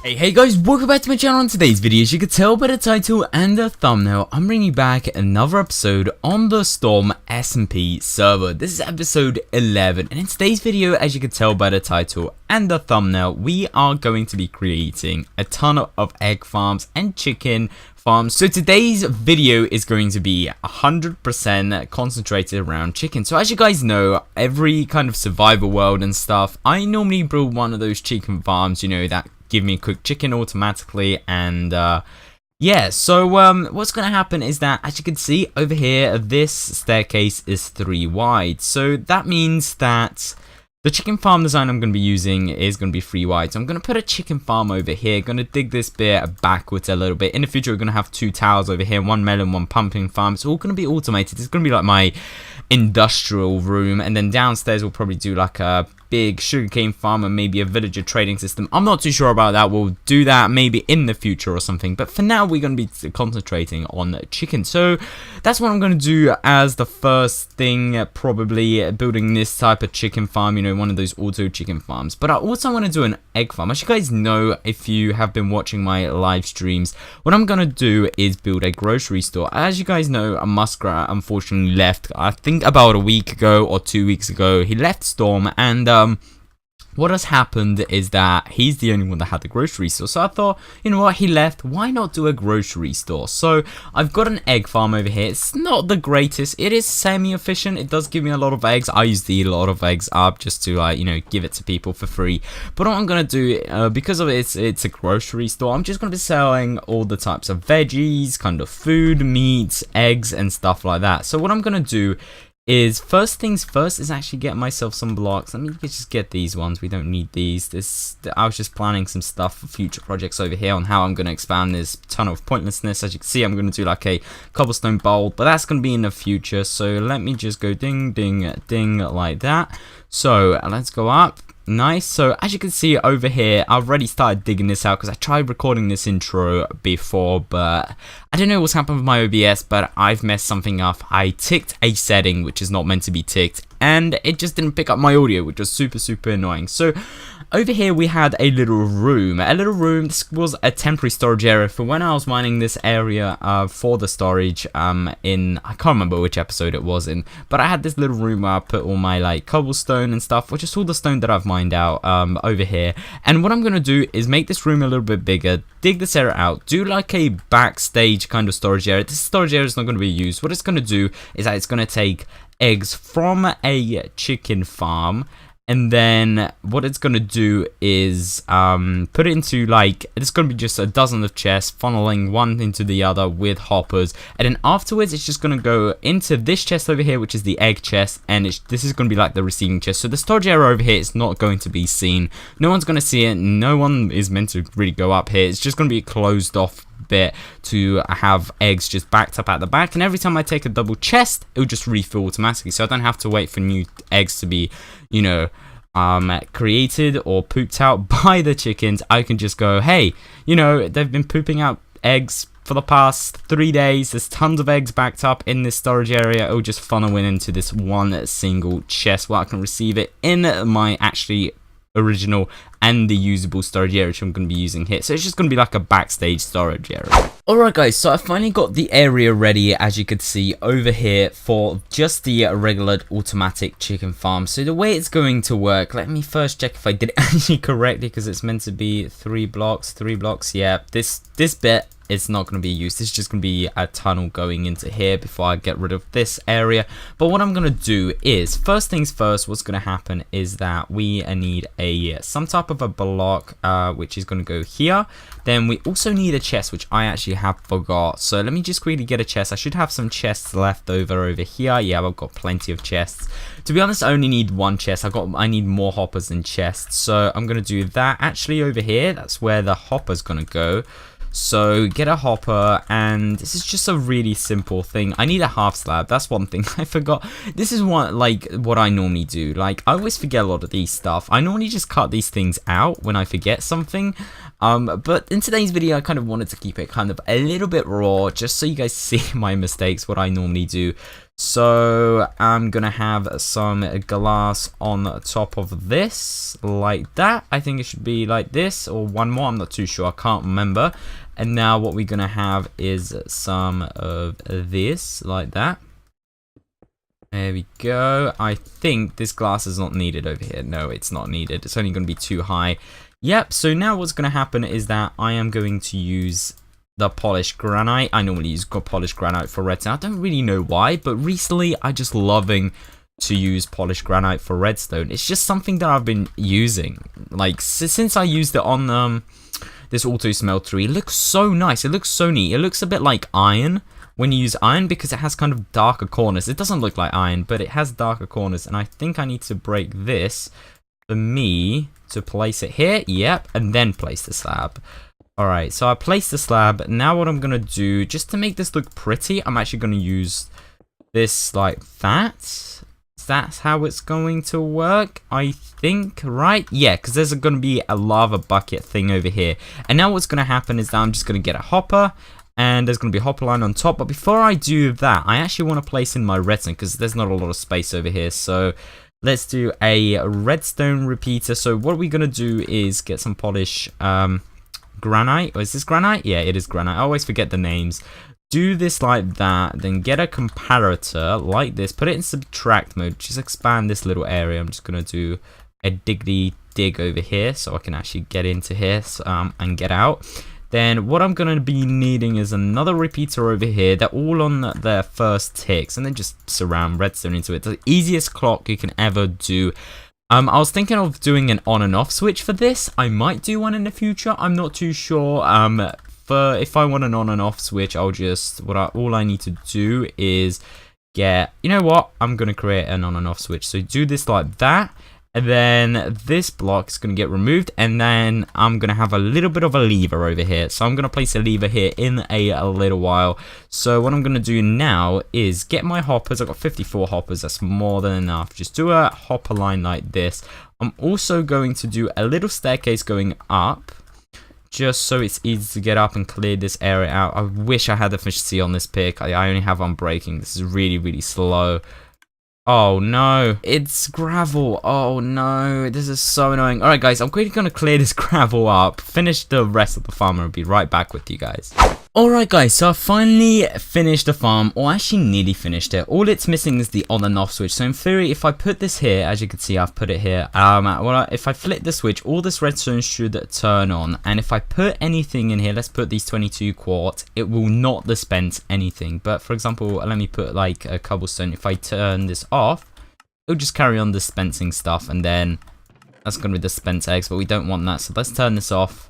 Hey guys, welcome back to my channel. In today's video, as you can tell by the title and the thumbnail, I'm bringing you back another episode on the Storm SMP server. This is episode 11, and in today's video, as you can tell by the title and the thumbnail, we are going to be creating a ton of egg farms and chicken farms. So today's video is going to be 100% concentrated around chicken. So as you guys know, every kind of survival world and stuff, I normally build one of those chicken farms, you know, that give me cooked chicken automatically. And yeah, so what's gonna happen is that, as you can see over here, this staircase is 3 wide, so that means that the chicken farm design I'm going to be using is going to be 3 wide. So I'm going to put a chicken farm over here, going to dig this bit backwards a little bit. In the future, we're going to have 2 towers over here, 1 melon, 1 pumpkin farm. It's all going to be automated. It's going to be like my industrial room, and then downstairs we'll probably do like a big sugarcane farm and maybe a villager trading system. I'm not too sure about that. We'll do that maybe in the future or something, but for now we're going to be concentrating on chicken. So that's what I'm going to do as the first thing, probably building this type of chicken farm, you know, one of those auto chicken farms. But I also want to do an egg farm. As you guys know, if you have been watching my live streams, what I'm going to do is build a grocery store. As you guys know, a muskrat unfortunately left, I think about a week ago or 2 weeks ago. He left Storm, and what has happened is that he's the only one that had the grocery store. So I thought, you know what, he left, why not do a grocery store? So I've got an egg farm over here. It's not the greatest, it is semi-efficient, it does give me a lot of eggs. I used to eat a lot of eggs up just to, like, you know, give it to people for free. But what I'm gonna do, because of it's a grocery store, I'm just gonna be selling all the types of veggies, kind of food, meats, eggs, and stuff like that. So what I'm gonna do is, first things first, is actually get myself some blocks. Let me just get these ones. We don't need these. I was just planning some stuff for future projects over here on how I'm going to expand this tunnel of pointlessness. As you can see, I'm going to do like a cobblestone bowl, but that's going to be in the future. So let me just go ding, ding, ding like that. So let's go up. Nice. So as you can see over here, I've already started digging this out because I tried recording this intro before, but I don't know what's happened with my OBS, but I've messed something up. I ticked a setting which is not meant to be ticked, and it just didn't pick up my audio, which was super annoying. So over here we had a little room. This was a temporary storage area for when I was mining this area for the storage in, I can't remember which episode it was in, but I had this little room where I put all my like cobblestone and stuff, which is all the stone that I've mined out over here. And what I'm gonna do is make this room a little bit bigger, dig this area out, do like a backstage kind of storage area. This storage area is not going to be used. What it's going to do is that it's going to take eggs from a chicken farm, and then what it's going to do is put it into, like, it's going to be just a dozen of chests, funneling one into the other with hoppers, and then afterwards it's just going to go into this chest over here, which is the egg chest, and this is going to be like the receiving chest. So the storage area over here is not going to be seen. No one's going to see it. No one is meant to really go up here. It's just going to be a closed off bit to have eggs just backed up at the back, and every time I take a double chest, it will just refill automatically, so I don't have to wait for new eggs to be, you know, created or pooped out by the chickens. I can just go, hey, you know, they've been pooping out eggs for the past 3 days, there's tons of eggs backed up in this storage area. It'll just funnel into this one single chest where I can receive it in my actually original and the usable storage area, which I'm going to be using here. So it's just going to be like a backstage storage area. Alright guys, so I finally got the area ready, as you could see over here, for just the regular automatic chicken farm. So the way it's going to work, let me first check if I did it actually correctly, because it's meant to be 3 blocks. Yeah, this bit is not going to be used. It's just going to be a tunnel going into here before I get rid of this area. But what I'm going to do is, first things first, what's going to happen is that we need some type of a block, which is going to go here. Then we also need a chest, which I actually have forgot. So let me just quickly get a chest. I should have some chests left over here. Yeah, I've got plenty of chests. To be honest, I only need 1 chest. I need more hoppers than chests. So I'm going to do that actually over here. That's where the hopper's going to go. So get a hopper, and this is just a really simple thing. I need a half slab. That's one thing I forgot. This is what I normally do. Like, I always forget a lot of these stuff. I normally just cut these things out when I forget something. But in today's video, I kind of wanted to keep it kind of a little bit raw, just so you guys see my mistakes, what I normally do. So I'm gonna have some glass on top of this, like that. I think it should be like this, or one more, I'm not too sure, I can't remember. And now what we're gonna have is some of this, like that. There we go. I think this glass is not needed over here. No, it's not needed. It's only gonna be too high. Yep, so now what's gonna happen is that I am going to use the polished granite. I normally use polished granite for redstone. I don't really know why, but recently I just loving to use polished granite for redstone. It's just something that I've been using. Like since I used it on this auto smelter, it looks so nice. It looks so neat. It looks a bit like iron when you use iron because it has kind of darker corners. It doesn't look like iron, but it has darker corners. And I think I need to break this for me to place it here. Yep, and then place the slab. Alright, so I placed the slab. Now what I'm going to do, just to make this look pretty, I'm actually going to use this like that. That's how it's going to work, I think, right? Yeah, because there's going to be a lava bucket thing over here. And now what's going to happen is that I'm just going to get a hopper. And there's going to be a hopper line on top. But before I do that, I actually want to place in my redstone because there's not a lot of space over here. So let's do a redstone repeater. So what we're going to do is get some polish granite. Or is this granite? Yeah, it is granite. I always forget the names. Do this like that, then get a comparator like this, put it in subtract mode, just expand this little area. I'm just gonna do a diggity dig over here so I can actually get into here and get out. Then what I'm gonna be needing is another repeater over here. They're all on their first ticks, and then just surround redstone into it. The easiest clock you can ever do. I was thinking of doing an on and off switch for this. I might do one in the future. I'm not too sure. If I want an on and off switch, I'll just all I need to do is get. You know what? I'm gonna create an on and off switch. So do this like that, and then this block is gonna get removed, and then I'm gonna have a little bit of a lever over here. So I'm gonna place a lever here in a little while. So what I'm gonna do now is get my hoppers. I've got 54 hoppers. That's more than enough. Just do a hopper line like this. I'm also going to do a little staircase going up, just so it's easy to get up and clear this area out. I wish I had efficiency on this pick. I only have unbreaking. This is really, really slow. Oh no, it's gravel. Oh no, this is so annoying. Alright guys, I'm quickly gonna clear this gravel up, finish the rest of the farm, and I'll be right back with you guys. Alright guys, so I finally finished the farm, or actually nearly finished it. All it's missing is the on and off switch. So in theory, if I put this here, as you can see, I've put it here. If I flip the switch, all this redstone should turn on. And if I put anything in here, let's put these 22 quartz, it will not dispense anything. But for example, let me put like a cobblestone. If I turn this off, it'll just carry on dispensing stuff, and then that's going to dispense eggs, but we don't want that. So let's turn this off.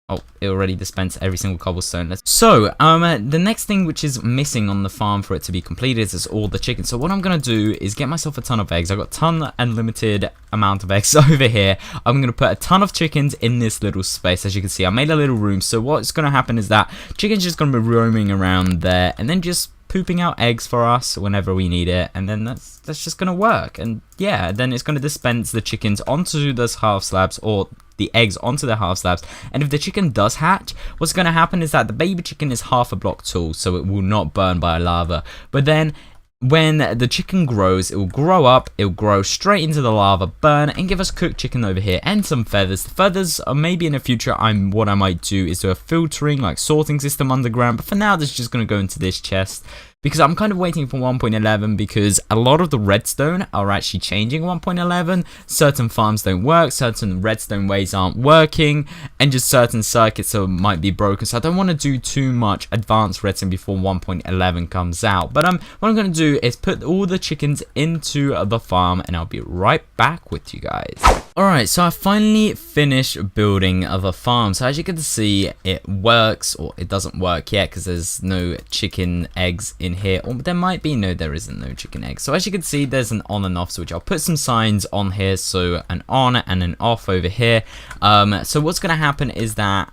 Oh, it already dispensed every single cobblestone. So, the next thing which is missing on the farm for it to be completed is all the chickens. So what I'm going to do is get myself a ton of eggs. I've got a ton unlimited amount of eggs over here. I'm going to put a ton of chickens in this little space. As you can see, I made a little room. So what's going to happen is that chickens just going to be roaming around there and then just pooping out eggs for us whenever we need it, and then that's just gonna work. And yeah, then it's gonna dispense the chickens onto those half slabs, or the eggs onto the half slabs. And if the chicken does hatch, what's gonna happen is that the baby chicken is half a block tall, so it will not burn by lava. But then when the chicken grows, it will grow up, it will grow straight into the lava, burn, and give us cooked chicken over here, and some feathers. The feathers are maybe in the future, what I might do is do a filtering, like sorting system underground, but for now, this is just going to go into this chest, because I'm kind of waiting for 1.11, because a lot of the redstone are actually changing 1.11. Certain farms don't work, certain redstone ways aren't working, and just certain circuits might be broken. So I don't want to do too much advanced redstone before 1.11 comes out. But what I'm going to do is put all the chickens into the farm, and I'll be right back with you guys. Alright, so I finally finished building the farm. So as you can see, it works, or it doesn't work yet because there's no chicken eggs in here. Or there might be, no, there isn't no chicken eggs. So as you can see, there's an on and off switch. I'll put some signs on here, so an on and an off over here. So what's going to happen is that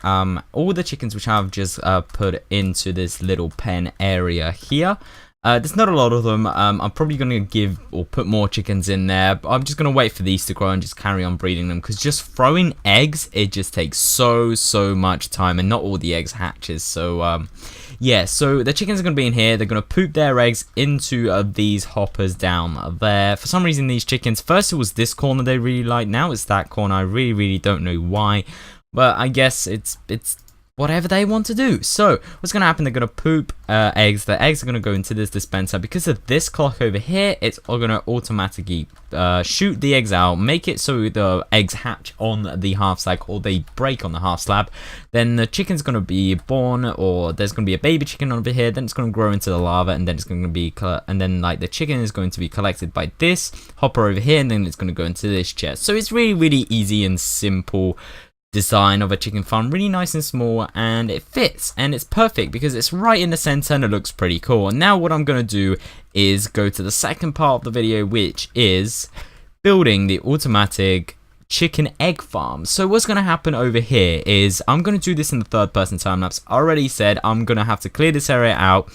all the chickens which I've just put into this little pen area here, There's not a lot of them. I'm probably going to give or put more chickens in there, but I'm just going to wait for these to grow and just carry on breeding them, because just throwing eggs, it just takes so much time, and not all the eggs hatches. So yeah, so the chickens are going to be in here. They're going to poop their eggs into these hoppers down there. For some reason, these chickens, first it was this corner they really like, now it's that corner. I really don't know why, but I guess it's whatever they want to do. So what's going to happen, they're going to poop eggs. The eggs are going to go into this dispenser. Because of this clock over here, it's going to automatically shoot the eggs out, make it so the eggs hatch on the half slab, or they break on the half slab. Then the chicken's going to be born, or there's going to be a baby chicken over here. Then it's going to grow into the larva, and then it's going to be, and then like the chicken is going to be collected by this hopper over here, and then it's going to go into this chest. So it's really easy and simple design of a chicken farm, really nice and small, and it fits, and it's perfect because it's right in the center and it looks pretty cool. And now what I'm going to do is go to the second part of the video, which is building the automatic chicken egg farm. So what's going to happen over here is I'm going to do this in the third person time lapse. I already said I'm going to have to clear this area out,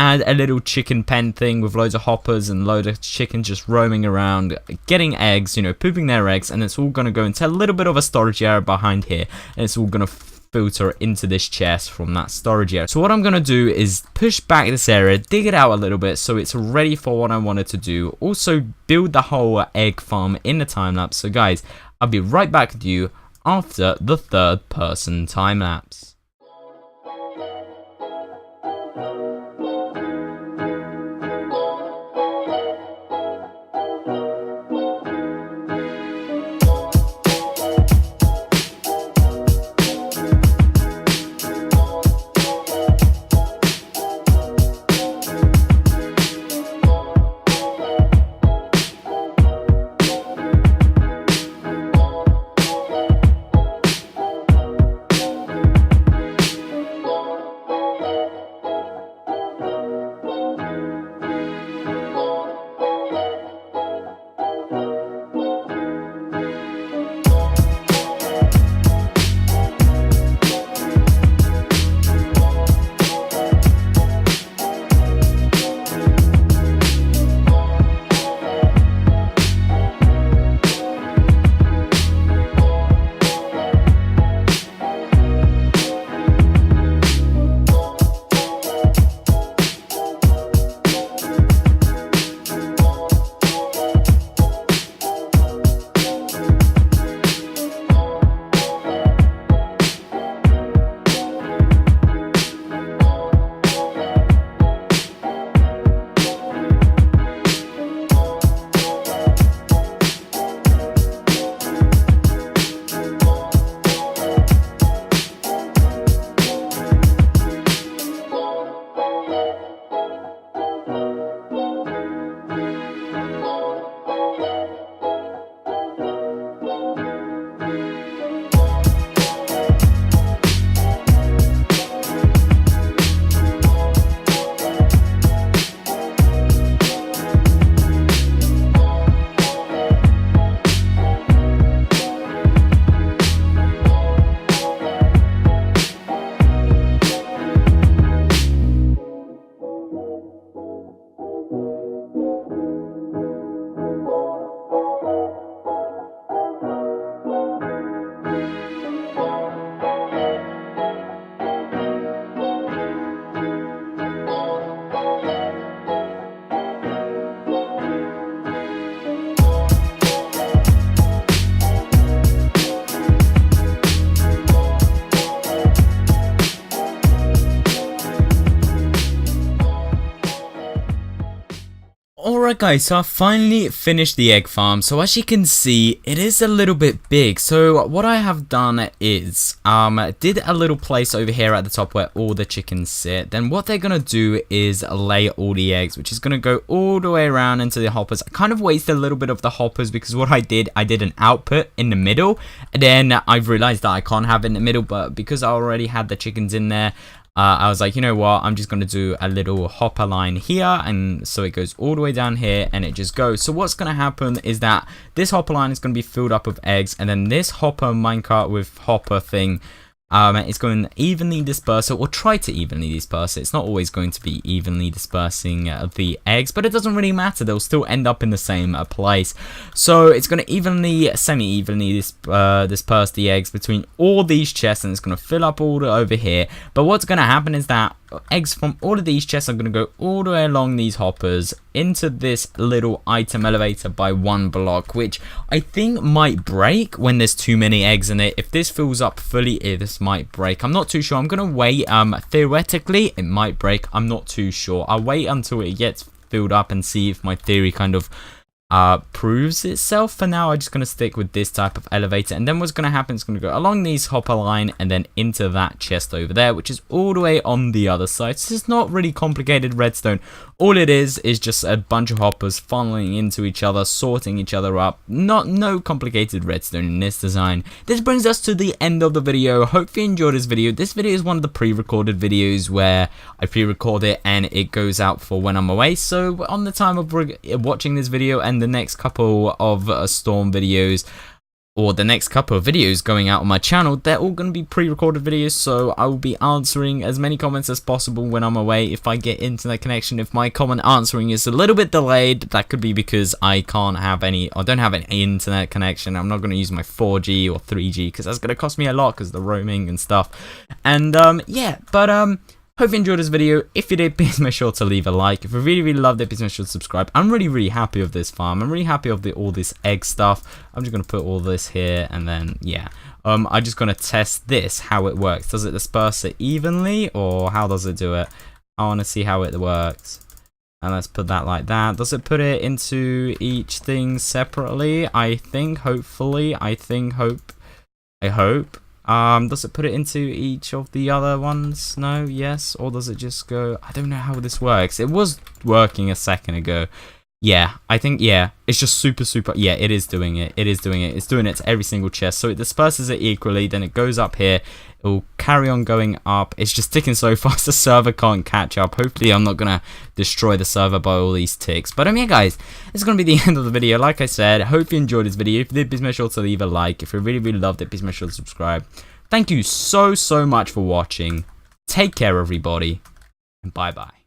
add a little chicken pen thing with loads of hoppers and loads of chickens just roaming around, getting eggs, you know, pooping their eggs, and it's all going to go into a little bit of a storage area behind here, and it's all going to filter into this chest from that storage area. So what I'm going to do is push back this area, dig it out a little bit so it's ready for what I wanted to do. Also build the whole egg farm in the time lapse. So guys, I'll be right back with you after the third person time lapse. Alright guys, so I finally finished the egg farm. So as you can see, it is a little bit big. So what I have done is did a little place over here at the top where all the chickens sit. Then what they're gonna do is lay all the eggs, which is gonna go all the way around into the hoppers. I kind of wasted a little bit of the hoppers because what I did an output in the middle, and then I've realized that I can't have it in the middle, but because I already had the chickens in there, I was like, you know what, I'm just going to do a little hopper line here, and so it goes all the way down here and it just goes. So what's going to happen is that this hopper line is going to be filled up with eggs, and then this hopper minecart with hopper thing It's going to evenly disperse it, or try to evenly disperse it. It's not always going to be evenly dispersing the eggs, but it doesn't really matter. They'll still end up in the same place. So it's going to evenly, semi-evenly disperse the eggs between all these chests, and it's going to fill up all over here. But what's going to happen is that eggs from all of these chests are going to go all the way along these hoppers into this little item elevator by one block, which I think might break when there's too many eggs in it. If this fills up fully, this might break. I'm not too sure. I'm going to wait. Theoretically, it might break. I'm not too sure. I'll wait until it gets filled up and see if my theory kind of proves itself. For now, I'm just going to stick with this type of elevator, and then what's going to happen is going to go along these hopper line and then into that chest over there, which is all the way on the other side. So it's not really complicated redstone. All it is just a bunch of hoppers funneling into each other, sorting each other up. No complicated redstone in this design. This brings us to the end of the video. Hope you enjoyed this video. This video is one of the pre-recorded videos where I pre-record it and it goes out for when I'm away. So on the time of watching this video and the next couple of Storm videos, or the next couple of videos going out on my channel, they're all going to be pre-recorded videos, so I will be answering as many comments as possible when I'm away. If I get internet connection, if my comment answering is a little bit delayed, that could be because I don't have any internet connection. I'm not going to use my 4G or 3G because that's going to cost me a lot because the roaming and stuff. And yeah, but hope you enjoyed this video. If you did, please make sure to leave a like. If you really loved it, please make sure to subscribe. I'm really happy with this farm. I'm really happy with all this egg stuff. I'm just going to put all this here, and then, yeah. I'm just going to test this, how it works. Does it disperse it evenly, or how does it do it? I want to see how it works. And let's put that like that. Does it put it into each thing separately? I think, hopefully. I hope. Does it put it into each of the other ones? No, yes, or does it just go? I don't know how this works. It was working a second ago. Yeah, I think, yeah, it's just super, yeah, it is doing it. It's doing it to every single chest. So it disperses it equally, then it goes up here. It will carry on going up. It's just ticking so fast the server can't catch up. Hopefully I'm not gonna destroy the server by all these ticks. But yeah, guys, it's gonna be the end of the video. Like I said, hope you enjoyed this video. If you did, please make sure to leave a like. If you really loved it, please make sure to subscribe. Thank you so much for watching. Take care, everybody, and bye bye.